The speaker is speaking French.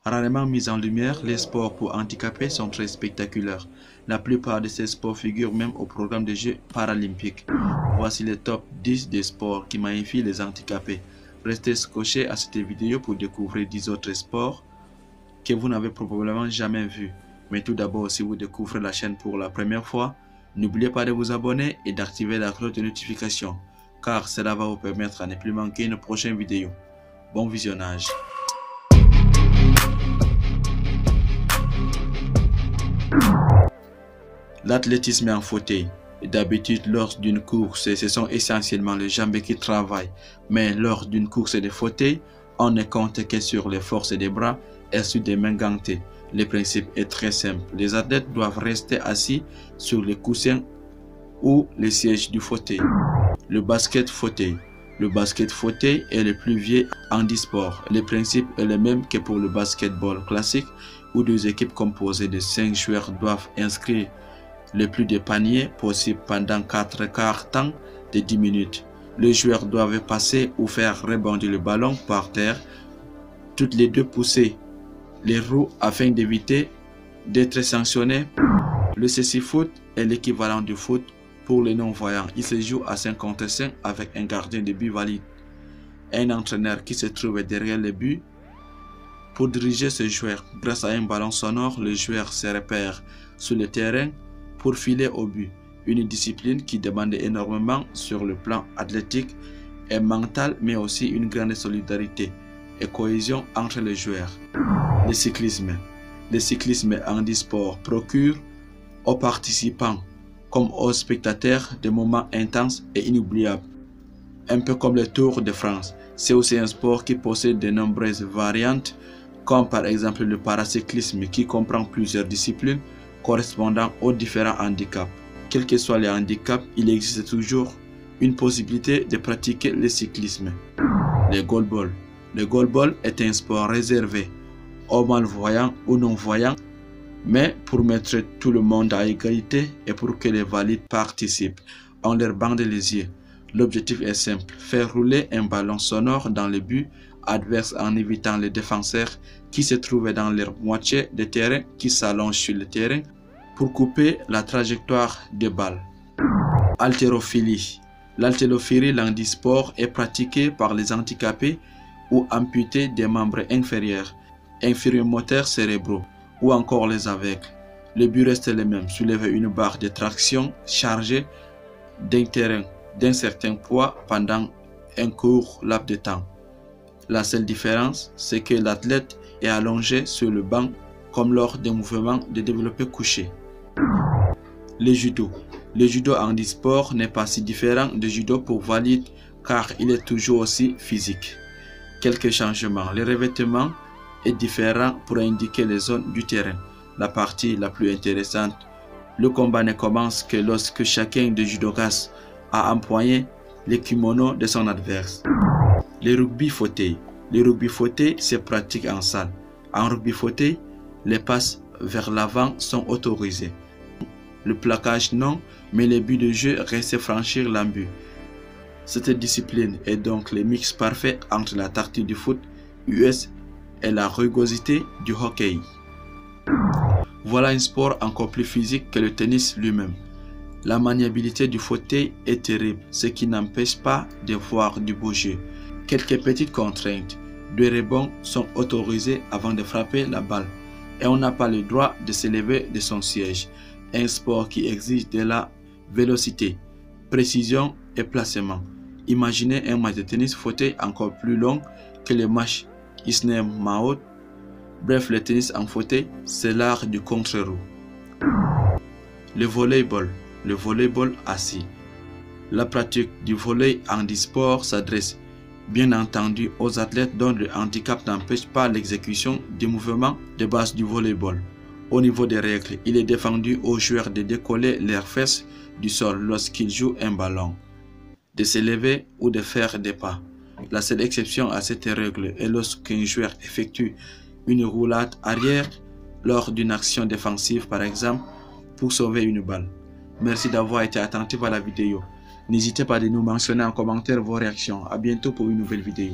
Rarement mis en lumière, les sports pour handicapés sont très spectaculaires. La plupart de ces sports figurent même au programme des Jeux paralympiques. Voici les top 10 des sports qui magnifient les handicapés. Restez scotchés à cette vidéo pour découvrir 10 autres sports que vous n'avez probablement jamais vus. Mais tout d'abord, si vous découvrez la chaîne pour la première fois, n'oubliez pas de vous abonner et d'activer la cloche de notification, car cela va vous permettre à ne plus manquer une prochaine vidéo. Bon visionnage. L'athlétisme en fauteuil. D'habitude, lors d'une course, ce sont essentiellement les jambes qui travaillent. Mais lors d'une course de fauteuil, on ne compte que sur les forces des bras et sur des mains gantées. Le principe est très simple. Les athlètes doivent rester assis sur les coussins ou les sièges du fauteuil. Le basket fauteuil. Le basket fauteuil est le plus vieux handisport. Le principe est le même que pour le basketball classique, où deux équipes composées de 5 joueurs doivent inscrire le plus de paniers possible pendant 4 quarts temps de 10 minutes. Les joueurs doivent passer ou faire rebondir le ballon par terre, toutes les deux pousser les roues afin d'éviter d'être sanctionnés. Le cécifoot est l'équivalent du foot pour les non-voyants. Il se joue à 5 contre 5 avec un gardien de but valide, un entraîneur qui se trouve derrière le but pour diriger ce joueur. Grâce à un ballon sonore, le joueur se repère sur le terrain pour filer au but. Une discipline qui demande énormément sur le plan athlétique et mental, mais aussi une grande solidarité et cohésion entre les joueurs. Le cyclisme. Le cyclisme handisport procure aux participants comme aux spectateurs des moments intenses et inoubliables. Un peu comme le Tour de France, c'est aussi un sport qui possède de nombreuses variantes, comme par exemple le paracyclisme qui comprend plusieurs disciplines correspondant aux différents handicaps. Quels que soient les handicaps, il existe toujours une possibilité de pratiquer le cyclisme. Le goalball. Le goalball est un sport réservé aux malvoyants ou non-voyants, mais pour mettre tout le monde à égalité et pour que les valides participent, on leur bande les yeux. L'objectif est simple, faire rouler un ballon sonore dans le but adverse en évitant les défenseurs qui se trouvaient dans leur moitié de terrain qui s'allongent sur le terrain pour couper la trajectoire des balles. Haltérophilie. L'haltérophilie, l'handisport, est pratiquée par les handicapés ou amputés des membres inférieurs, inférieurs moteurs cérébraux ou encore les aveugles. Le but reste le même, soulever une barre de traction chargée d'un terrain d'un certain poids pendant un court laps de temps. La seule différence, c'est que l'athlète est allongé sur le banc comme lors des mouvements de développé couché. Le judo. Le judo handisport n'est pas si différent du judo pour valides car il est toujours aussi physique. Quelques changements. Le revêtement est différent pour indiquer les zones du terrain. La partie la plus intéressante, le combat ne commence que lorsque chacun des judokas a empoigné le kimono de son adversaire. Le rugby fauteuil. Le rugby fauteuil se pratique en salle. En rugby fauteuil, les passes vers l'avant sont autorisées. Le plaquage non, mais le but de jeu reste franchir l'embut. Cette discipline est donc le mix parfait entre la tactique du foot US et la rugosité du hockey. Voilà un sport encore plus physique que le tennis lui-même. La maniabilité du fauteuil est terrible, ce qui n'empêche pas de voir du beau jeu. Quelques petites contraintes. 2 rebonds sont autorisés avant de frapper la balle et on n'a pas le droit de se lever de son siège. Un sport qui exige de la vélocité, précision et placement. Imaginez un match de tennis fauteuil encore plus long que le match Isner-Mahut. Bref, le tennis en fauteuil, c'est l'art du contre-roue. Le volleyball. Le volleyball assis. La pratique du volley handisport s'adresse bien entendu aux athlètes dont le handicap n'empêche pas l'exécution des mouvements de base du volleyball. Au niveau des règles, il est défendu aux joueurs de décoller leurs fesses du sol lorsqu'ils jouent un ballon, de se lever ou de faire des pas. La seule exception à cette règle est lorsqu'un joueur effectue une roulade arrière lors d'une action défensive par exemple pour sauver une balle. Merci d'avoir été attentif à la vidéo. N'hésitez pas à nous mentionner en commentaire vos réactions. À bientôt pour une nouvelle vidéo.